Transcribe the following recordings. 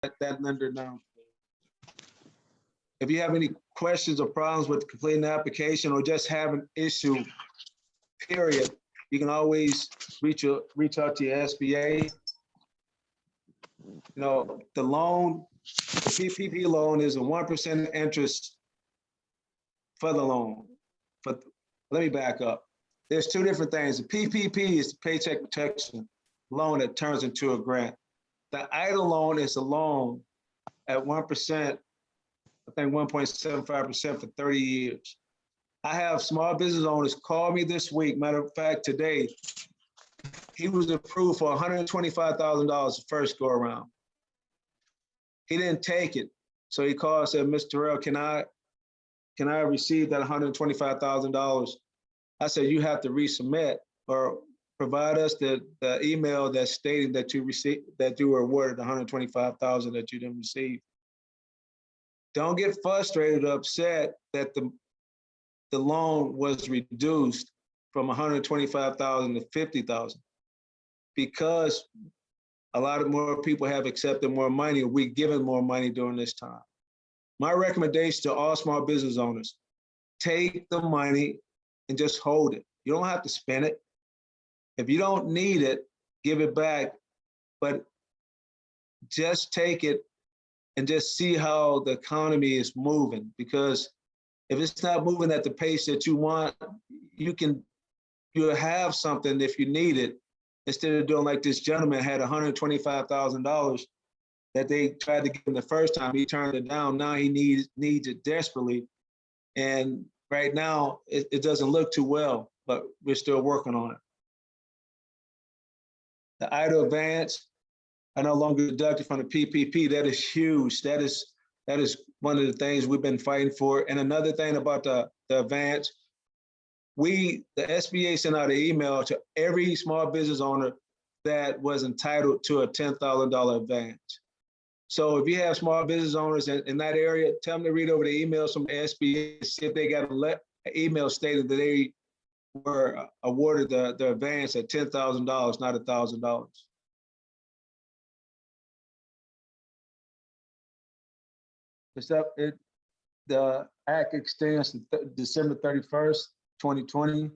that lender know. If you have any questions or problems with completing the application or just have an issue, period, you can always reach out to your SBA. You know, the loan, the PPP loan is a 1% interest for the loan. But let me back up. There's two different things. The PPP is the paycheck protection loan that turns into a grant. The EIDL loan is a loan at 1%, I think 1.75% for 30 years. I have small business owners call me this week. Matter of fact, today, he was approved for $125,000 the first go around. He didn't take it. So he called and said, Mr. Terrell, can I receive that $125,000? I said, you have to resubmit or provide us the email that's stating that you received, that you were awarded $125,000 that you didn't receive. Don't get frustrated or upset that the loan was reduced from $125,000 to $50,000 because a lot of more people have accepted more money, or we've given more money during this time. My recommendation to all small business owners, take the money and just hold it. You don't have to spend it. If you don't need it, give it back, but just take it and just see how the economy is moving. Because if it's not moving at the pace that you want, you'll have something if you need it, instead of doing like this gentleman had $125,000 that they tried to give him the first time. He turned it down. Now he needs it desperately. And right now, it doesn't look too well, but we're still working on it. The EIDL advance are no longer deducted from the PPP. That is huge. That is one of the things we've been fighting for. And another thing about the advance, the SBA sent out an email to every small business owner that was entitled to a $10,000 advance. So if you have small business owners in that area, tell them to read over the emails from the SBA, see if they got an email stating that they were awarded the advance at $10,000, not $1,000. The act extends to December 31st, 2020,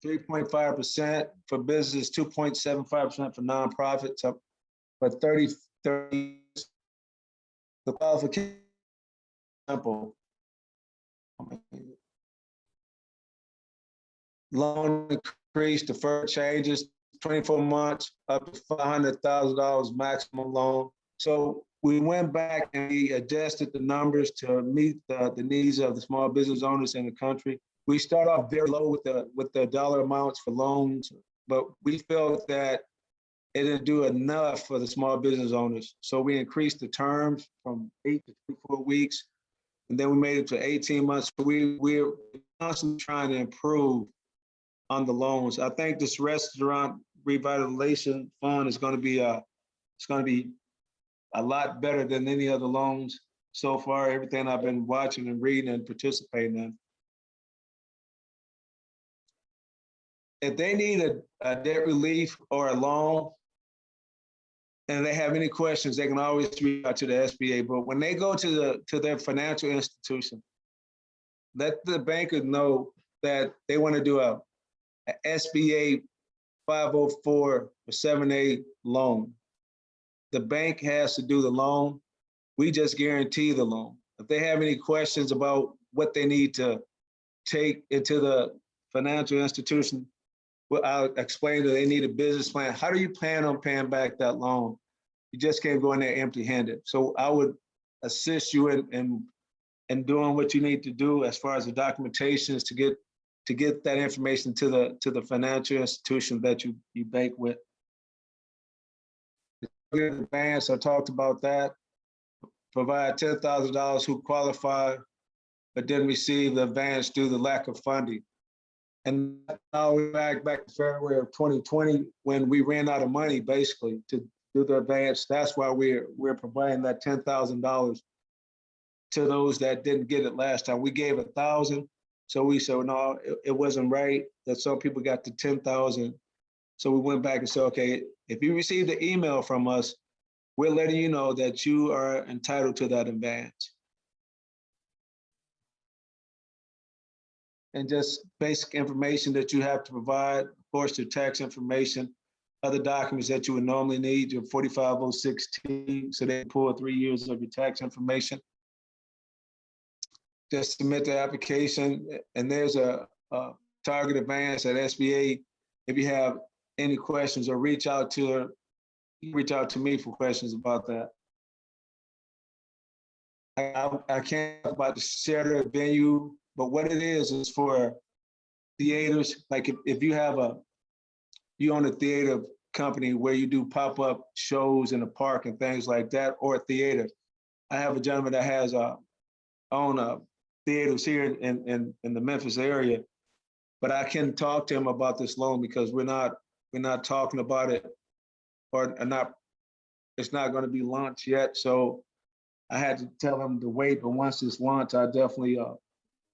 3.5% for business, 2.75% for nonprofits, for 30. The qualification simple. Loan increase, deferred changes, 24 months, up to $500,000 maximum loan. So we went back and we adjusted the numbers to meet the needs of the small business owners in the country. We start off very low with the dollar amounts for loans, but we felt that it didn't do enough for the small business owners. So we increased the terms from 8 to 24 weeks, and then we made it to 18 months. We're constantly trying to improve on the loans. I think this restaurant revitalization fund is going to be a lot better than any other loans so far. Everything I've been watching and reading and participating in. If they need a debt relief or a loan, and they have any questions, they can always reach out to the SBA. But when they go to their financial institution, let the banker know that they want to do a SBA 504 or 7A loan. The bank has to do the loan. We just guarantee the loan. If they have any questions about what they need to take into the financial institution, well, I'll explain that they need a business plan. How do you plan on paying back that loan? You just can't go in there empty-handed. So I would assist you in doing what you need to do as far as the documentations to get that information to the financial institution that you bank with. The advance, I talked about that. Provide $10,000 who qualify but didn't receive the advance due to the lack of funding. And now we're back to February of 2020 when we ran out of money basically to do the advance. That's why we're providing that $10,000 to those that didn't get it last time. We gave $1,000, so we said no, it wasn't right that some people got the 10,000. So we went back and said, okay, if you received the email from us we're letting you know that you are entitled to that advance. And just basic information that you have to provide, of course, your tax information, other documents that you would normally need, your 45016, so they pull 3 years of your tax information. Just submit the application, and there's a target advance at SBA. If you have any questions, or reach out to me for questions about that. I can't talk about the shared venue, but what it is for theaters. Like if you have you own a theater company where you do pop-up shows in the park and things like that, or a theater. I have a gentleman that has own theaters here in the Memphis area, but I can talk to him about this loan because we're not talking about it, or not. It's not going to be launched yet, so I had to tell him to wait. But once it's launched, I definitely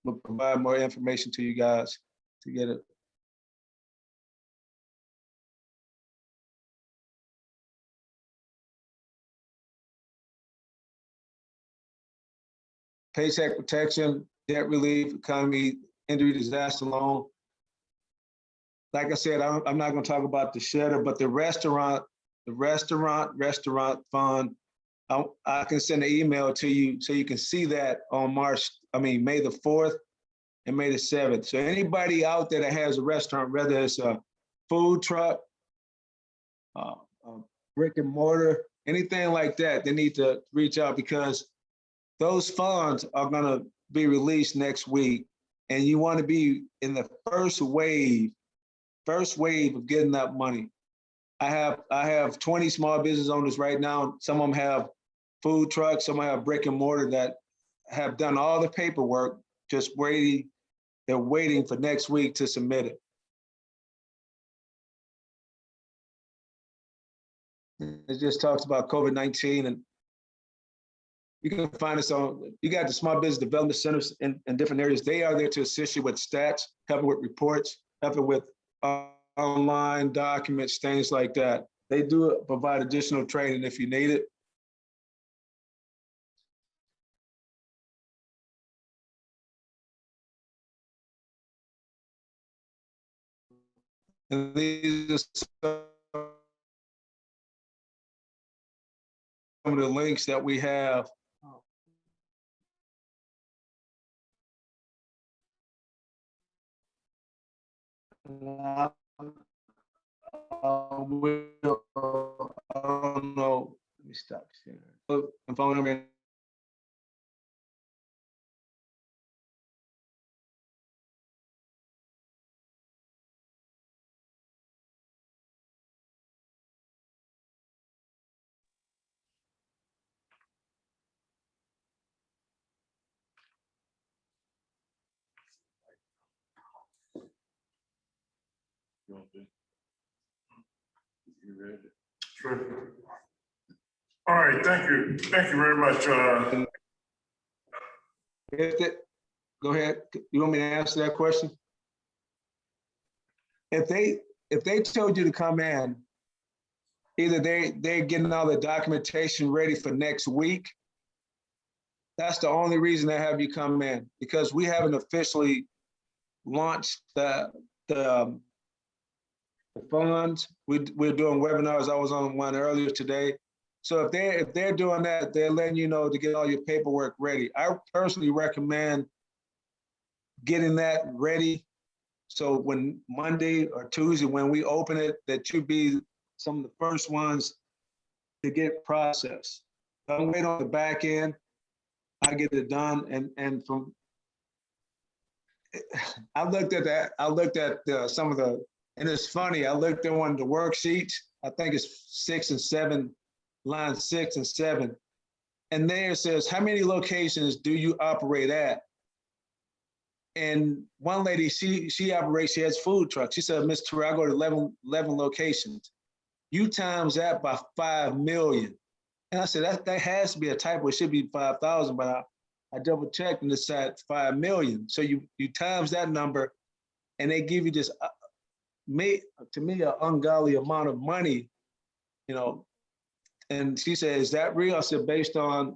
will provide more information to you guys to get it. Paycheck protection, debt relief, economy, injury, disaster loan. Like I said, I'm not going to talk about the shelter, but the restaurant fund. I can send an email to you so you can see that on May the 4th and May the 7th. So anybody out there that has a restaurant, whether it's a food truck, a brick and mortar, anything like that, they need to reach out because those funds are going to be released next week, and you want to be in the first wave of getting that money. I have 20 small business owners right now. Some of them have food trucks, some have brick and mortar that have done all the paperwork, just waiting. They're waiting for next week to submit it. It just talks about COVID-19, and you can find us on, you got the small business development centers in different areas. They are there to assist you with stats, help with reports, help with online documents, things like that. They do provide additional training if you need it. And these are some of the links that we have. I don't know. Let me stop sharing. My phone number. Sure. All right, thank you. Thank you very much. Go ahead. You want me to answer that question? If they told you to come in, either they're getting all the documentation ready for next week. That's the only reason they have you come in, because we haven't officially launched the funds. We're doing webinars. I was on one earlier today. So if they're doing that, they're letting you know to get all your paperwork ready. I personally recommend getting that ready. So when Monday or Tuesday, when we open it, that you be some of the first ones to get processed. Don't wait on the back end. I get it done. And from, I looked at that. I looked at some of the, and it's funny, I looked at one of the worksheets. I think it's 6 and 7, line 6 and 7. And there it says, how many locations do you operate at? And one lady, she operates, she has food trucks. She said, Mr. Terrell, I go to 11 locations. You times that by 5 million. And I said, that has to be a typo. It should be 5,000, but I double checked and it said 5 million. So you times that number and they give you this, to me, an ungodly amount of money, you know, And she said, is that real? I said, based on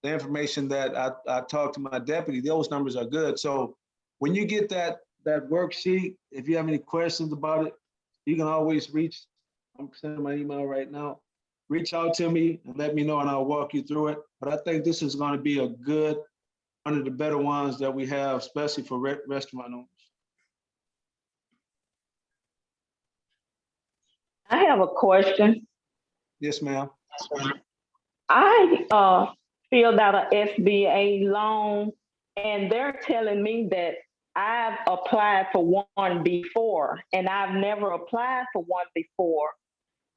the information that I talked to my deputy, those numbers are good. So when you get that worksheet, if you have any questions about it, you can always I'm sending my email right now. Reach out to me and let me know and I'll walk you through it. But I think this is going to be one of the better ones that we have, especially for restaurant owners. I have a question. Yes, ma'am. I filled out a SBA loan and they're telling me that I've applied for one before and I've never applied for one before.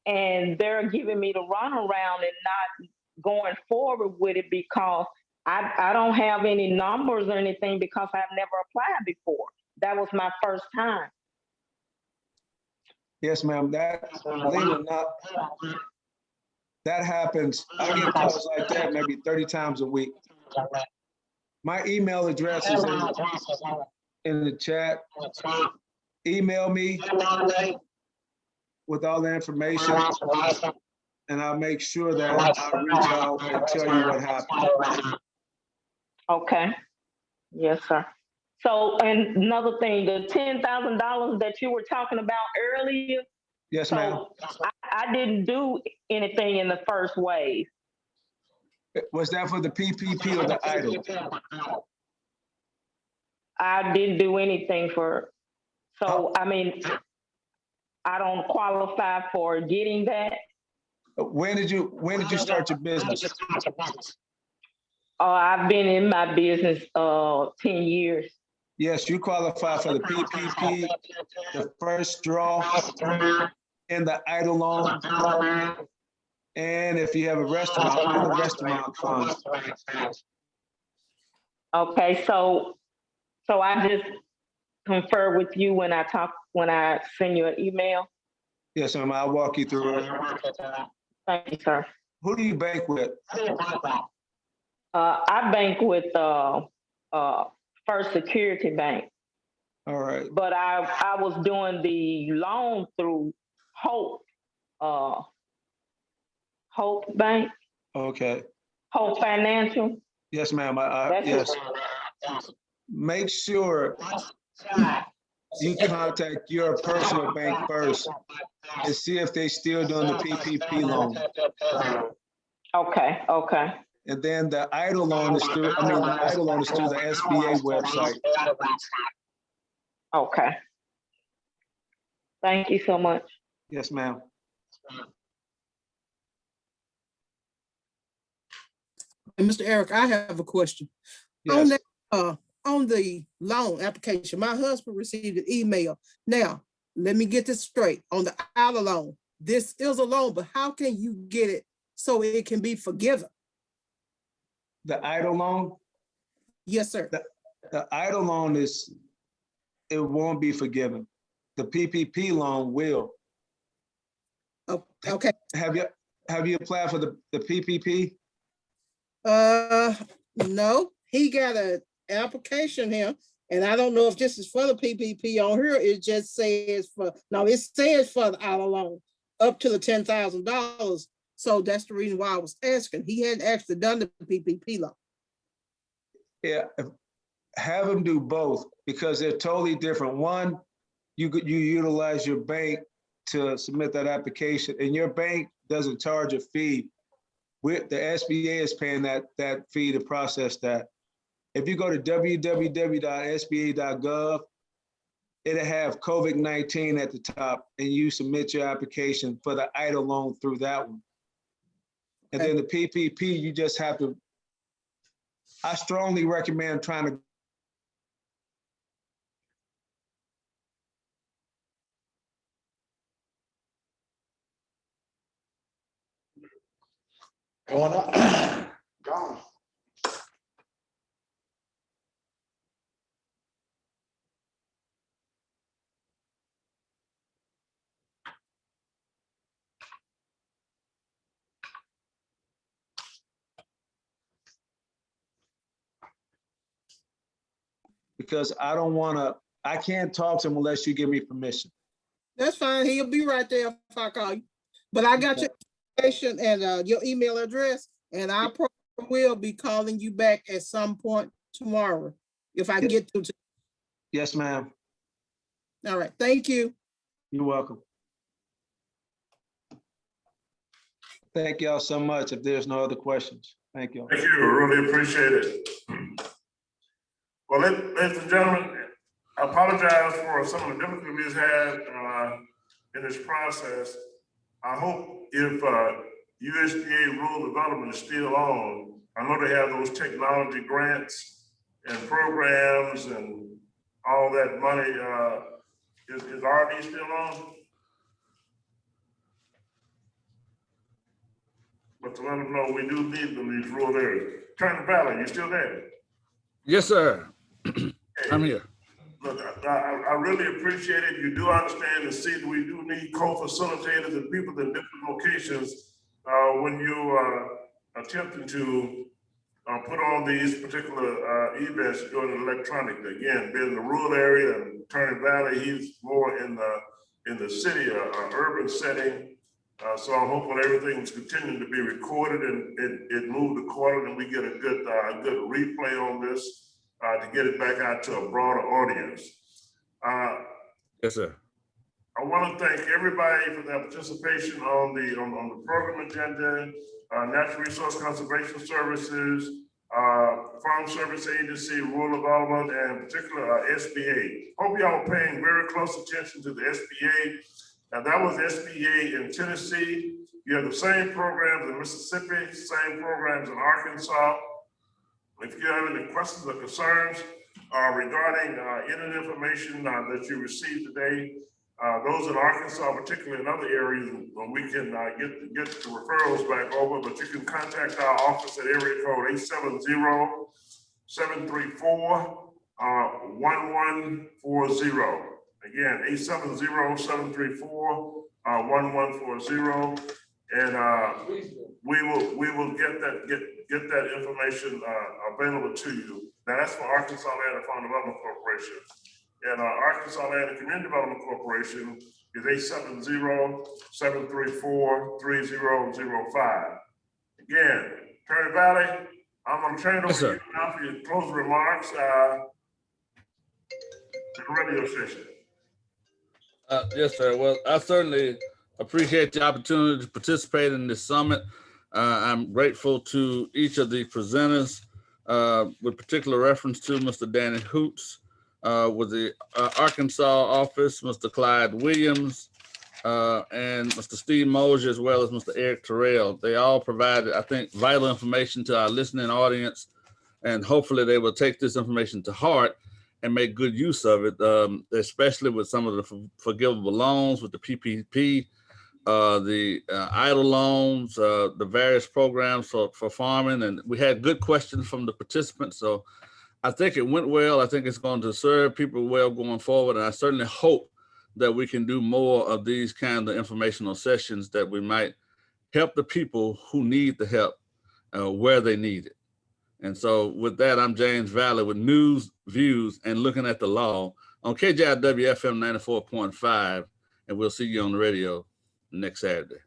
And they're giving me the runaround and not going forward with it because I don't have any numbers or anything because I've never applied before. That was my first time. Yes, ma'am. That, believe it or not, that happens. I get calls like that maybe 30 times a week. My email address is in the chat. Email me with all the information, and I'll make sure that I reach out and tell you what happened. Okay. Yes, sir. So, and another thing, the $10,000 that you were talking about earlier. Yes, ma'am. So I didn't do anything in the first wave. Was that for the PPP or the EIDL? I didn't do anything for, so I mean, I don't qualify for getting that. When did you start your business? I've been in my business 10 years. Yes, you qualify for the PPP, the first draw, and the EIDL loan. And if you have a restaurant, and the restaurant fund. Okay, so I just confer with you when I send you an email. Yes, ma'am. I'll walk you through it. Thank you, sir. Who do you bank with? I bank with First Security Bank. All right. But I was doing the loan through Hope Bank, Okay. Hope Financial. Yes, ma'am. Yes. Make sure you contact your personal bank first and see if they still doing the PPP loan. Okay. And then the EIDL loan is through, the EIDL loan is through the SBA website. Okay. Thank you so much. Yes, ma'am. And Mr. Eric, I have a question. Yes. On the loan application, my husband received an email. Now, let me get this straight. On the EIDL loan, this is a loan, but how can you get it so it can be forgiven? The EIDL loan? Yes, sir. The EIDL loan it won't be forgiven. The PPP loan will. Oh, okay. Have you applied for the PPP? No, he got an application here, and I don't know if this is for the PPP on here. It just says it says for the EIDL loan up to the $10,000. So that's the reason why I was asking. He hadn't actually done the PPP loan. Yeah, have them do both because they're totally different. One, you utilize your bank to submit that application, and your bank doesn't charge a fee. The SBA is paying that fee to process that. If you go to www.sba.gov, it'll have COVID-19 at the top, and you submit your application for the EIDL loan through that one. And then the PPP, you just have to, I strongly recommend trying to Going up. Gone. because I can't talk to him unless you give me permission. That's fine. He'll be right there if I call you. But I got information and your email address, and I probably will be calling you back at some point tomorrow if I get to. Yes, ma'am. All right, thank you. You're welcome. Thank y'all so much. If there's no other questions, thank you. Thank you, really appreciate it. Well, ladies and gentlemen, I apologize for some of the difficulties had in this process. I hope if USDA rural development is still on, I know they have those technology grants and programs and all that money. Is RD still on? But to let them know, we do need them in these rural areas. Turner Valley, you still there? Yes, sir. Hey, I'm here. look, I really appreciate it. You do understand and see that we do need co-facilitators and people in different locations when you attempting to put on these particular events doing it electronically. Again, being in the rural area and Turner Valley, he's more in the city, urban setting. So I'm hoping everything's continuing to be recorded and it moved accordingly and we get a good replay on this to get it back out to a broader audience. Yes, sir. I want to thank everybody for their participation on the program agenda, Natural Resource Conservation Services, Farm Service Agency, Rural Development, and particular SBA. Hope y'all are paying very close attention to the SBA. Now that was SBA in Tennessee. You have the same programs in Mississippi, same programs in Arkansas. If you have any questions or concerns regarding any information that you received today, those in Arkansas, particularly in other areas, we can get the referrals back over, but you can contact our office at area code 870-734-1140. Again, 870-734-1140. And we will get that information available to you. Now that's for Arkansas Land and Farm Development Corporation. And Arkansas Land and Community Development Corporation is 870-734-3005. Again, Turner Valley, I'm going to turn it over to you now for your closing remarks to the radio station. Yes, sir. Well, I certainly appreciate the opportunity to participate in this summit. I'm grateful to each of the presenters, with particular reference to Mr. Danny Hoots, with the Arkansas office, Mr. Clyde Williams, and Mr. Steve Mosier, as well as Mr. Eric Terrell. They all provided, I think, vital information to our listening audience, and hopefully they will take this information to heart and make good use of it, especially with some of the forgivable loans, with the PPP, the idle loans, the various programs for farming. And we had good questions from the participants. So I think it went well. I think it's going to serve people well going forward. And I certainly hope that we can do more of these kind of informational sessions that we might help the people who need the help where they need it. And so with that, I'm James Valley with news, views, and looking at the law on KJIW FM 94.5. And we'll see you on the radio next Saturday.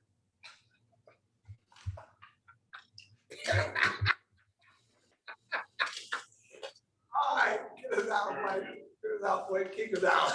All right, get us out, Mike. Get us out, boy. Kick us out.